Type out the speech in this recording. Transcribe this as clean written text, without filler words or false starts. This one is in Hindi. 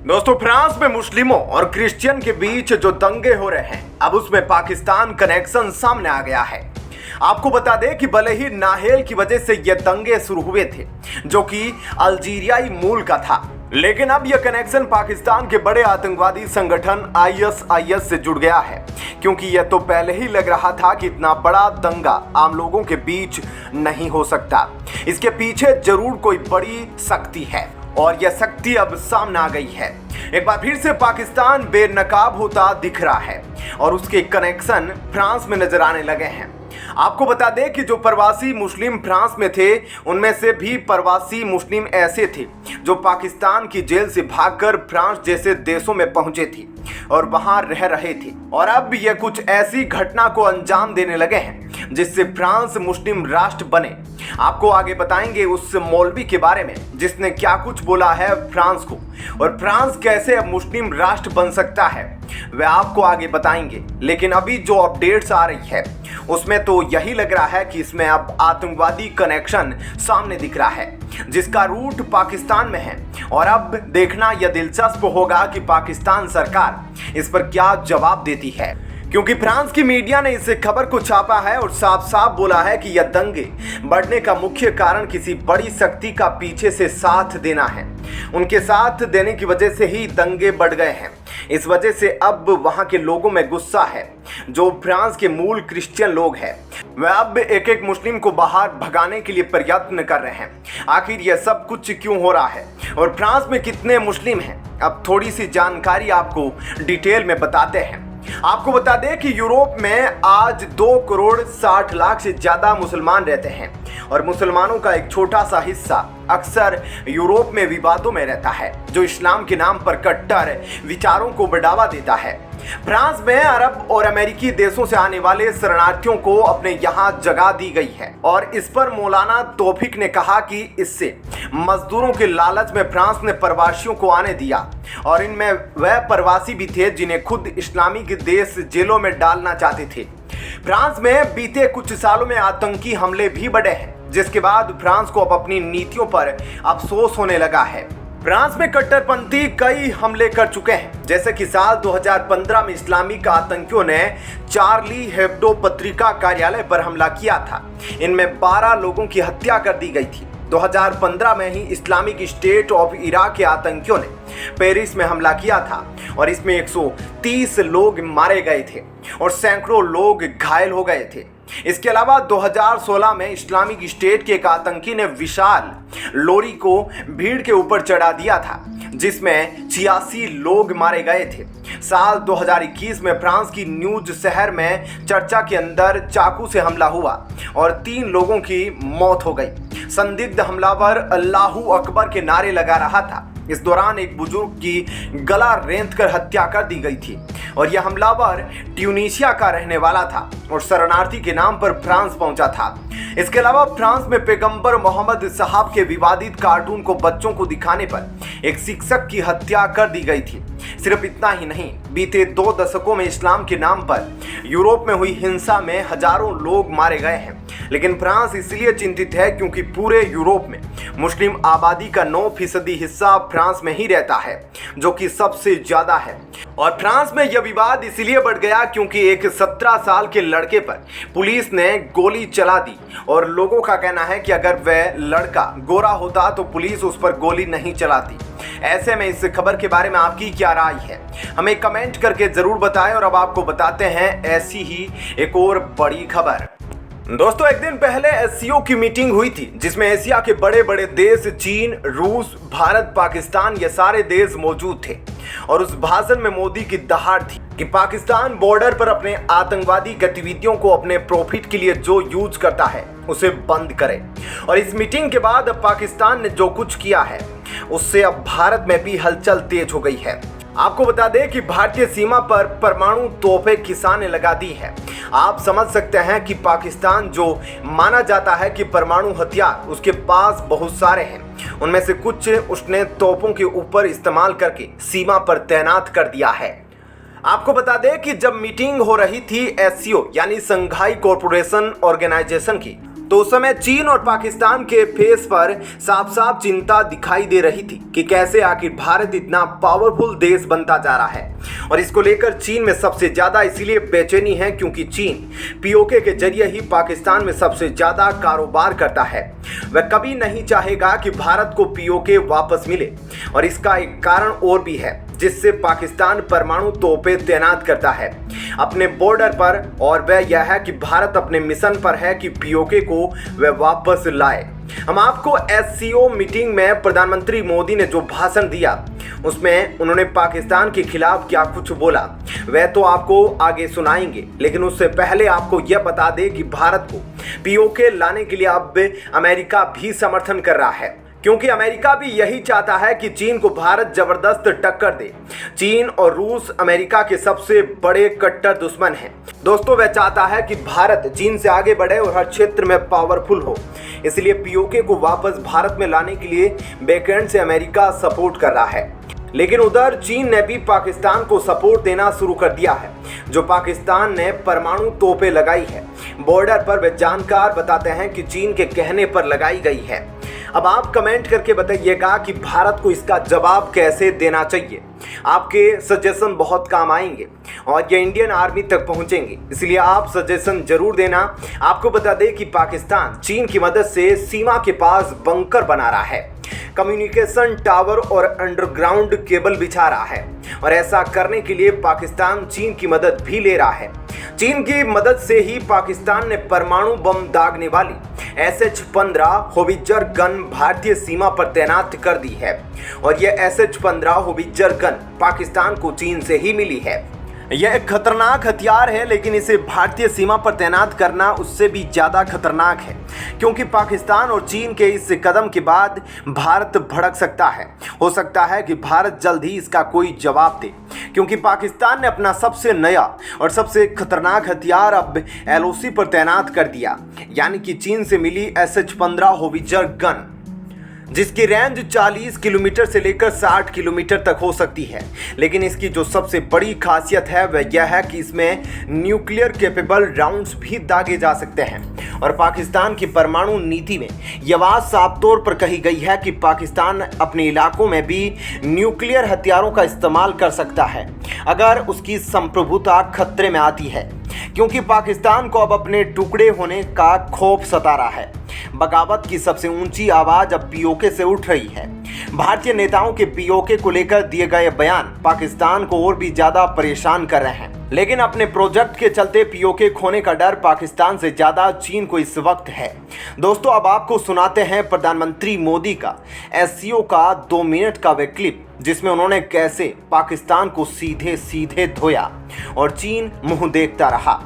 दोस्तों, फ्रांस में मुस्लिमों और क्रिश्चियन के बीच जो दंगे हो रहे हैं, अब उसमें पाकिस्तान कनेक्शन सामने आ गया है। आपको बता दें कि भले ही नाहेल की वजह से ये दंगे शुरू हुए थे, जो कि अल्जीरियाई मूल का था, लेकिन अब यह कनेक्शन पाकिस्तान के बड़े आतंकवादी संगठन आईएसआईएस से जुड़ गया है, क्योंकि यह तो पहले ही लग रहा था कि इतना बड़ा दंगा आम लोगों के बीच नहीं हो सकता। इसके पीछे जरूर कोई बड़ी शक्ति है और यह शक्ति अब सामने आ गई है। एक बार फिर से पाकिस्तान बेनकाब होता दिख रहा है और उसके कनेक्शन फ्रांस में नजर आने लगे हैं। आपको बता दें कि जो प्रवासी मुस्लिम फ्रांस में थे, उनमें से भी प्रवासी मुस्लिम ऐसे थे जो पाकिस्तान की जेल से भागकर फ्रांस जैसे देशों में पहुंचे थे और वहां रह रहे थे, और अब ये कुछ ऐसी घटना को अंजाम देने लगे हैं जिससे फ्रांस मुस्लिम राष्ट्र बने। आपको आगे बताएंगे उस मौलवी के बारे में जिसने क्या कुछ बोला है फ्रांस को, और फ्रांस कैसे अब मुस्लिम राष्ट्र बन सकता है वह आपको आगे बताएंगे। लेकिन अभी जो अपडेट्स आ रही है उसमें तो यही लग रहा है कि इसमें अब आतंकवादी कनेक्शन सामने दिख रहा है जिसका रूट पाकिस्तान में है, और अब देखना यह दिलचस्प होगा कि पाकिस्तान सरकार इस पर क्या जवाब देती है, क्योंकि फ्रांस की मीडिया ने इस खबर को छापा है और साफ साफ बोला है कि यह दंगे बढ़ने का मुख्य कारण किसी बड़ी शक्ति का पीछे से साथ देना है। उनके साथ देने की वजह से ही दंगे बढ़ गए हैं। इस वजह से अब वहां के लोगों में गुस्सा है। जो फ्रांस के मूल क्रिश्चियन लोग हैं, वह अब एक एक मुस्लिम को बाहर भगाने के लिए प्रयत्न कर रहे हैं। आखिर यह सब कुछ क्यों हो रहा है और फ्रांस में कितने मुस्लिम हैं, अब थोड़ी सी जानकारी आपको डिटेल में बताते हैं। आपको बता दें कि यूरोप में आज 2 करोड़ 60 लाख से ज्यादा मुसलमान रहते हैं, और मुसलमानों का एक छोटा सा हिस्सा अक्सर यूरोप में विवादों में रहता है, जो इस्लाम के नाम पर कट्टर विचारों को बढ़ावा देता है। फ्रांस में अरब और अमेरिकी देशों से आने वाले शरणार्थियों को अपने यहाँ जगह दी गई है, और इस पर मौलाना तौफीक ने कहा कि इससे मजदूरों के लालच में फ्रांस ने प्रवासियों को आने दिया, और इनमें वह प्रवासी भी थे जिन्हें खुद इस्लामिक देश जेलों में डालना चाहते थे। फ्रांस में बीते कुछ सालों में आतंकी हमले भी बढ़े हैं, जिसके बाद फ्रांस को अब अपनी नीतियों पर अफसोस होने लगा है। फ्रांस में कट्टरपंथी कई हमले कर चुके हैं, जैसे कि साल 2015 में इस्लामिक आतंकियों ने चार्ली हेब्डो पत्रिका कार्यालय पर हमला किया था। इनमें 12 लोगों की हत्या कर दी गई थी। 2015 में ही इस्लामिक स्टेट ऑफ इराक के आतंकियों ने पेरिस में हमला किया था, और इसमें 130 लोग मारे गए थे और सैकड़ों लोग घायल हो गए थे। इसके अलावा 2016 में इस्लामिक स्टेट के एक आतंकी ने विशाल लोरी को भीड़ के ऊपर चढ़ा दिया था, जिसमें 86 लोग मारे गए थे। साल 2021 में फ्रांस की न्यूज शहर में चर्चा के अंदर चाकू से हमला हुआ और 3 लोगों की मौत हो गई। संदिग्ध हमलावर अल्लाहू अकबर के नारे लगा रहा था। इस दौरान एक बुजुर्ग की गला रेंतकर हत्या कर दी गई थी, और यह हमलावर ट्यूनीशिया का रहने वाला था और शरणार्थी के नाम पर फ्रांस पहुंचा था। इसके अलावा फ्रांस में पैगंबर मोहम्मद साहब के विवादित कार्टून को बच्चों को दिखाने पर एक शिक्षक की हत्या कर दी गई थी। सिर्फ इतना ही नहीं, बीते 2 दशकों में इस्लाम के नाम पर यूरोप में हुई हिंसा में हजारों लोग मारे गए हैं। लेकिन फ्रांस इसलिए चिंतित है क्योंकि पूरे यूरोप में मुस्लिम आबादी का 9% हिस्सा फ्रांस में ही रहता है, जो कि सबसे ज्यादा है। और फ्रांस में यह विवाद इसलिए बढ़ गया क्योंकि एक 17 साल के लड़के पर पुलिस ने गोली चला दी, और लोगों का कहना है कि अगर वह लड़का गोरा होता तो पुलिस उस पर गोली नहीं चलाती। ऐसे में इस खबर के बारे में आपकी क्या राय है, हमें कमेंट करके जरूर बताएं। और अब आपको बताते हैं ऐसी ही एक और बड़ी खबर। दोस्तों, एक दिन पहले एससीओ की मीटिंग हुई थी, जिसमें एशिया के बड़े बड़े देश चीन, रूस, भारत, पाकिस्तान ये सारे देश मौजूद थे, और उस भाषण में मोदी की दहाड़ थी कि पाकिस्तान बॉर्डर पर अपने आतंकवादी गतिविधियों को अपने प्रॉफिट के लिए जो यूज करता है उसे बंद करे। और इस मीटिंग के बाद अब पाकिस्तान ने जो कुछ किया है उससे अब भारत में भी हलचल तेज हो गई है। आपको बता दें कि भारतीय सीमा पर परमाणु तोपें खिसाने लगा दी है। आप समझ सकते हैं कि पाकिस्तान, जो माना जाता है कि परमाणु हथियार उसके पास बहुत सारे हैं, उनमें से कुछ उसने तोपों के ऊपर इस्तेमाल करके सीमा पर तैनात कर दिया है। आपको बता दें कि जब मीटिंग हो रही थी एससीओ यानी संघाई कोऑपरेशन ऑर्गेनाइजेशन की, तो उस समय चीन और पाकिस्तान के फेस पर साफ साफ चिंता दिखाई दे रही थी कि कैसे आखिर भारत इतना पावरफुल देश बनता जा रहा है। और इसको लेकर चीन में सबसे ज्यादा इसीलिए बेचैनी है क्योंकि चीन पीओके के जरिए ही पाकिस्तान में सबसे ज्यादा कारोबार करता है। वह कभी नहीं चाहेगा कि भारत को पीओके वापस मिले, और इसका एक कारण और भी है जिससे पाकिस्तान परमाणु तोपें तैनात करता है अपने बॉर्डर पर, और वह यह है कि भारत अपने मिशन पर है कि पीओके को वह वापस लाए। हम आपको एससीओ मीटिंग में प्रधानमंत्री मोदी ने जो भाषण दिया उसमें उन्होंने पाकिस्तान के खिलाफ क्या कुछ बोला वह तो आपको आगे सुनाएंगे, लेकिन उससे पहले आपको यह बता दें कि भारत को पीओके लाने के लिए अब अमेरिका भी समर्थन कर रहा है, क्योंकि अमेरिका भी यही चाहता है कि चीन को भारत जबरदस्त टक्कर दे। चीन और रूस अमेरिका के सबसे बड़े कट्टर दुश्मन हैं। दोस्तों, वह चाहता है कि भारत चीन से आगे बढ़े और हर क्षेत्र में पावरफुल हो, इसलिए पीओके को वापस भारत में लाने के लिए बैकएंड से अमेरिका सपोर्ट कर रहा है। लेकिन उधर चीन ने भी पाकिस्तान को सपोर्ट देना शुरू कर दिया है। जो पाकिस्तान ने परमाणु तोपें लगाई है बॉर्डर पर, वे जानकार बताते हैं कि चीन के कहने पर लगाई गई है। अब आप कमेंट करके बताइएगा कि भारत को इसका जवाब कैसे देना चाहिए। आपके सजेशन बहुत काम आएंगे और ये इंडियन आर्मी तक पहुंचेंगे, इसलिए आप सजेशन जरूर देना। आपको बता दें कि पाकिस्तान चीन की मदद से सीमा के पास बंकर बना रहा है, कम्युनिकेशन टावर और अंडरग्राउंड केबल बिछा रहा है, और ऐसा करने के लिए पाकिस्तान चीन की मदद भी ले रहा है। चीन की मदद से ही पाकिस्तान ने परमाणु बम दागने वाली SH-15 होवित्जर गन भारतीय सीमा पर तैनात कर दी है, और यह SH-15 होवित्जर गन पाकिस्तान को चीन से ही मिली है। यह एक खतरनाक हथियार है, लेकिन इसे भारतीय सीमा पर तैनात करना उससे भी ज़्यादा खतरनाक है, क्योंकि पाकिस्तान और चीन के इस कदम के बाद भारत भड़क सकता है। हो सकता है कि भारत जल्द ही इसका कोई जवाब दे, क्योंकि पाकिस्तान ने अपना सबसे नया और सबसे खतरनाक हथियार अब LOC पर तैनात कर दिया, यानी कि चीन से मिली SH-15 होवित्जर गन, जिसकी रेंज 40 किलोमीटर से लेकर 60 किलोमीटर तक हो सकती है। लेकिन इसकी जो सबसे बड़ी खासियत है वह यह है कि इसमें न्यूक्लियर कैपेबल राउंड्स भी दागे जा सकते हैं, और पाकिस्तान की परमाणु नीति में यह बात साफ तौर पर कही गई है कि पाकिस्तान अपने इलाकों में भी न्यूक्लियर हथियारों का इस्तेमाल कर सकता है अगर उसकी संप्रभुता खतरे में आती है, क्योंकि पाकिस्तान को अब अपने टुकड़े होने का खौफ सता रहा है। बगावत की सबसे ऊंची आवाज अब पीओके से उठ रही है। भारतीय नेताओं के पीओके को लेकर दिए गए बयान पाकिस्तान को और भी ज्यादा परेशान कर रहे हैं, लेकिन अपने प्रोजेक्ट के चलते पीओके खोने का डर पाकिस्तान से ज्यादा चीन को इस वक्त है। दोस्तों, अब आपको सुनाते हैं प्रधानमंत्री मोदी का एससीओ का 2 मिनट का वे क्लिप, जिसमें उन्होंने कैसे पाकिस्तान को सीधे सीधे धोया और चीन मुंह देखता रहा।